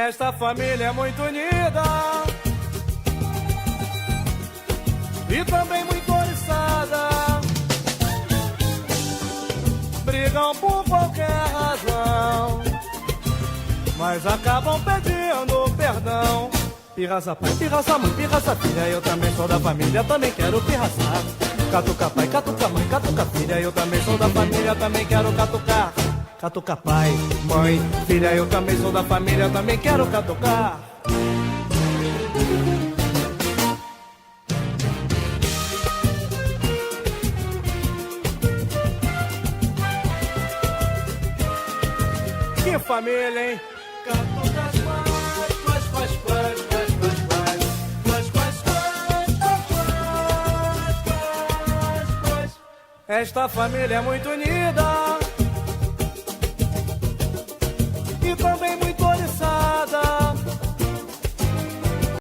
Esta família é muito unida e também muito oriçada. Brigam por qualquer razão, mas acabam pedindo perdão. Pirraça pai, pirraça mãe, pirraça filha, eu também sou da família, também quero pirraçar. Catuca pai, catuca mãe, catuca filha, eu também sou da família, também quero catucar. Catuca pai, mãe, filha, eu também sou da família, também quero catucar. Que família, hein? Catucas Esta família é muito unida